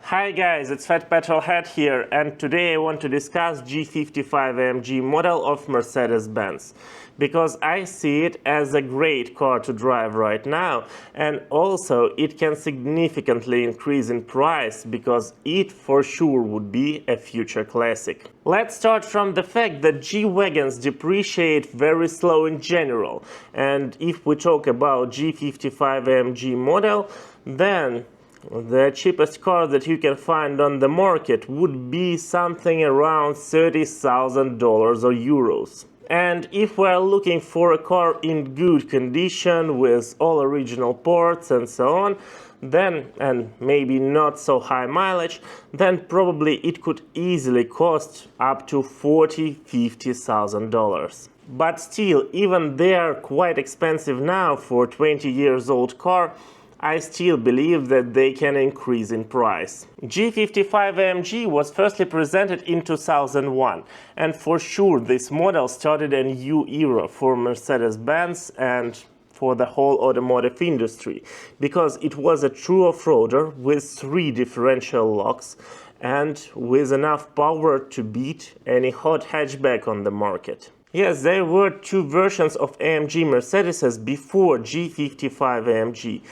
Hi guys, it's Fat Petrolhead here, and today I want to discuss G55 AMG model of Mercedes-Benz, because I see it as a great car to drive right now, and also it can significantly increase in price because it for sure would be a future classic. Let's start from the fact that G-wagons depreciate very slow in general, and if we talk about G55 AMG model, then the cheapest car that you can find on the market would be something around $30,000 or euros. And if we're looking for a car in good condition with all original parts and so on, then, and maybe not so high mileage, then probably it could easily cost up to $40,000–50,000. But still, even they are quite expensive now for a 20 years old car. I still believe that they can increase in price. G55 AMG was firstly presented in 2001, and for sure this model started a new era for Mercedes-Benz and for the whole automotive industry, because it was a true off-roader with 3 differential locks and with enough power to beat any hot hatchback on the market. Yes, there were 2 versions of AMG Mercedes before G55 AMG,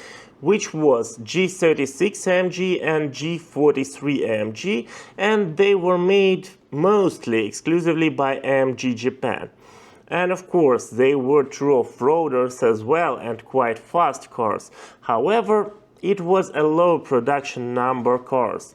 which was G36 AMG and G43 AMG, and they were made mostly exclusively by AMG Japan. And of course, they were true off-roaders as well and quite fast cars. However, it was a low production number cars.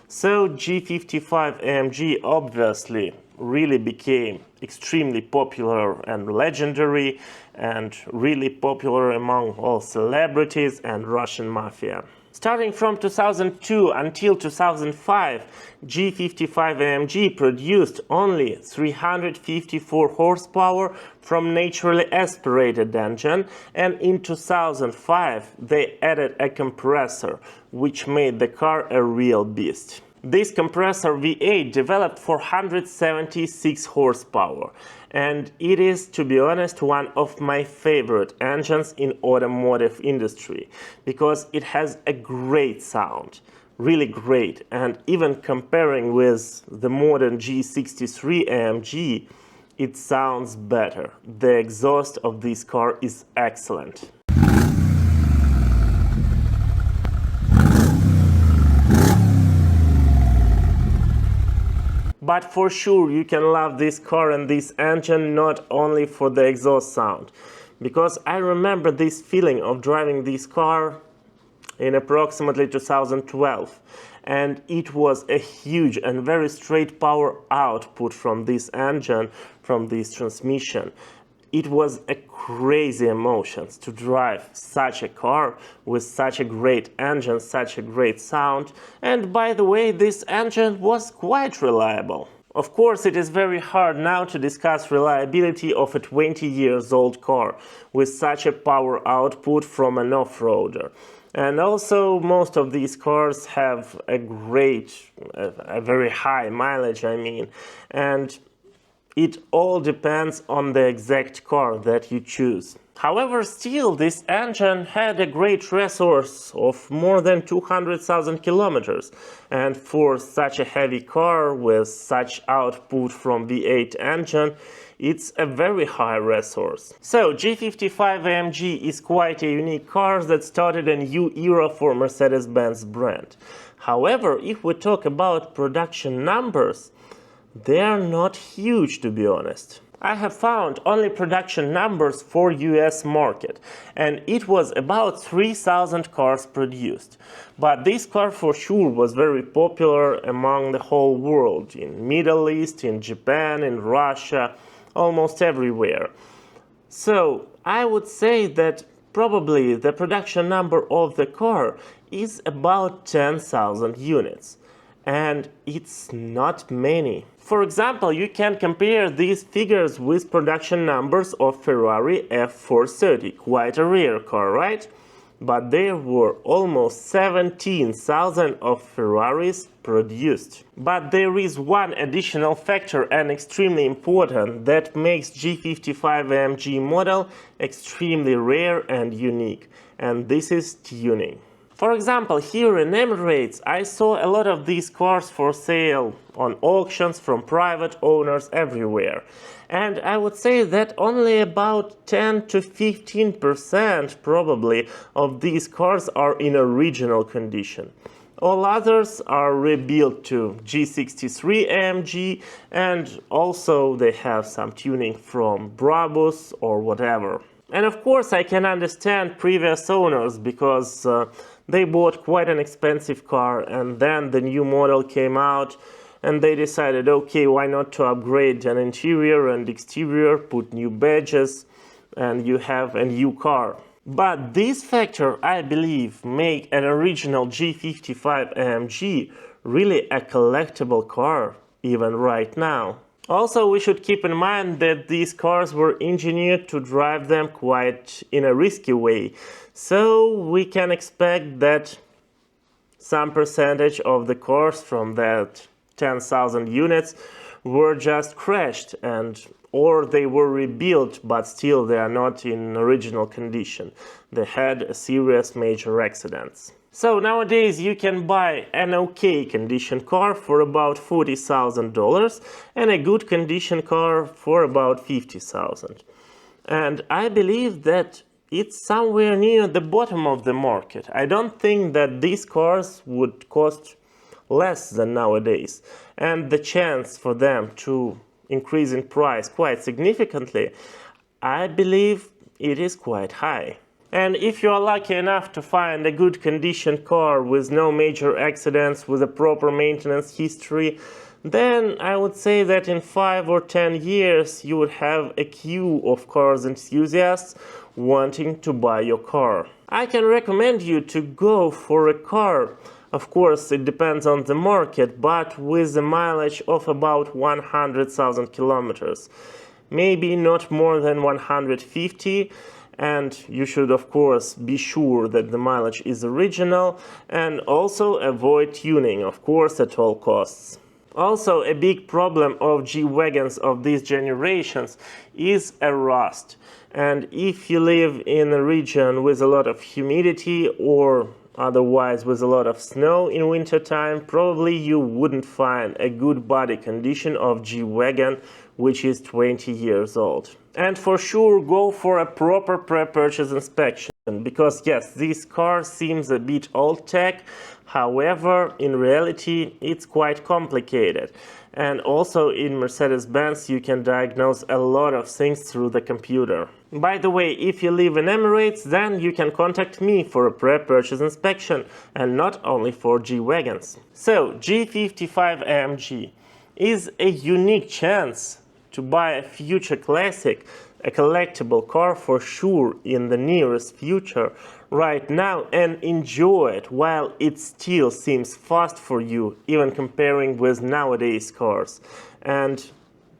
So G55 AMG obviously really became extremely popular and legendary, and really popular among all celebrities and Russian mafia. Starting from 2002 until 2005, G55 AMG produced only 354 horsepower from naturally aspirated engine, and in 2005 they added a compressor, which made the car a real beast. This compressor V8 developed 476 horsepower, and it is, to be honest, one of my favorite engines in automotive industry, because it has a great sound, really great, and even comparing with the modern G63 AMG, it sounds better. The exhaust of this car is excellent. But for sure you can love this car and this engine not only for the exhaust sound, because I remember this feeling of driving this car in approximately 2012, and it was a huge and very straight power output from this engine, from this transmission. It was a crazy emotions to drive such a car with such a great engine, such a great sound, and by the way, this engine was quite reliable. Of course, it is very hard now to discuss reliability of a 20 years old car with such a power output from an off-roader. And also, most of these cars have a very high mileage, and it all depends on the exact car that you choose. However, still, this engine had a great resource of more than 200,000 kilometers, and for such a heavy car with such output from V8 engine, it's a very high resource. So G55 AMG is quite a unique car that started a new era for Mercedes-Benz brand. However, if we talk about production numbers, they are not huge, to be honest. I have found only production numbers for US market, and it was about 3,000 cars produced. But this car for sure was very popular among the whole world, in Middle East, in Japan, in Russia, almost everywhere. So I would say that probably the production number of the car is about 10,000 units. And it's not many. For example, you can compare these figures with production numbers of Ferrari F430, quite a rare car, right? But there were almost 17,000 of Ferraris produced. But there is one additional factor, and extremely important, that makes G55 AMG model extremely rare and unique, and this is tuning. For example, here in Emirates, I saw a lot of these cars for sale on auctions from private owners everywhere. And I would say that only about 10 to 15% probably of these cars are in original condition. All others are rebuilt to G63 AMG, and also they have some tuning from Brabus or whatever. And of course I can understand previous owners because they bought quite an expensive car and then the new model came out and they decided, okay, why not to upgrade an interior and exterior, put new badges, and you have a new car. But this factor, I believe, make an original G55 AMG really a collectible car, even right now. Also, we should keep in mind that these cars were engineered to drive them quite in a risky way. So we can expect that some percentage of the cars from that 10,000 units were just crashed or they were rebuilt, but still they are not in original condition. They had a serious major accidents. So nowadays you can buy an okay condition car for about $40,000 and a good condition car for about $50,000. And I believe that it's somewhere near the bottom of the market. I don't think that these cars would cost less than nowadays. And the chance for them to increase in price quite significantly, I believe it is quite high. And if you are lucky enough to find a good condition car with no major accidents, with a proper maintenance history, then I would say that in 5 or 10 years you would have a queue of cars enthusiasts wanting to buy your car. I can recommend you to go for a car. Of course, it depends on the market, but with a mileage of about 100,000 kilometers. Maybe not more than 150, and you should of course be sure that the mileage is original, and also avoid tuning, of course, at all costs. Also, a big problem of G-wagons of these generations is a rust. And if you live in a region with a lot of humidity or otherwise with a lot of snow in winter time, probably you wouldn't find a good body condition of G-wagon which is 20 years old. And for sure go for a proper pre-purchase inspection, because yes, this car seems a bit old tech, however in reality it's quite complicated. And also in Mercedes-Benz you can diagnose a lot of things through the computer. By the way, if you live in Emirates, then you can contact me for a pre-purchase inspection, and not only for G-wagons. So, G55 AMG is a unique chance to buy a future classic, a collectible car for sure in the nearest future right now, and enjoy it while it still seems fast for you, even comparing with nowadays cars, and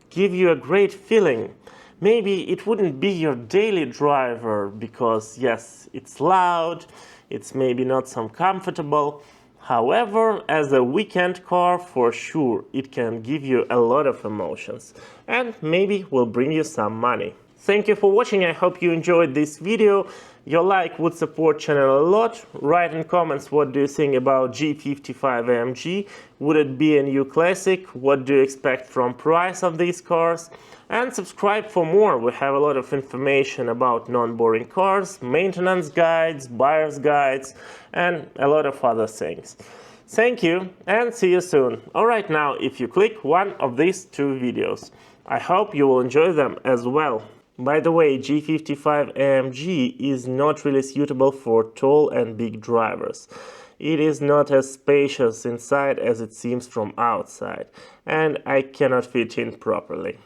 give you a great feeling. Maybe it wouldn't be your daily driver because yes, it's loud, it's maybe not so comfortable. However, as a weekend car, for sure, it can give you a lot of emotions and maybe will bring you some money. Thank you for watching. I hope you enjoyed this video. Your like would support channel a lot. Write in comments what do you think about G55 AMG. Would it be a new classic? What do you expect from price of these cars? And subscribe for more. We have a lot of information about non-boring cars, maintenance guides, buyer's guides, and a lot of other things. Thank you and see you soon. Alright, now if you click one of these two videos, I hope you will enjoy them as well. By the way, G55 AMG is not really suitable for tall and big drivers. It is not as spacious inside as it seems from outside, and I cannot fit in properly.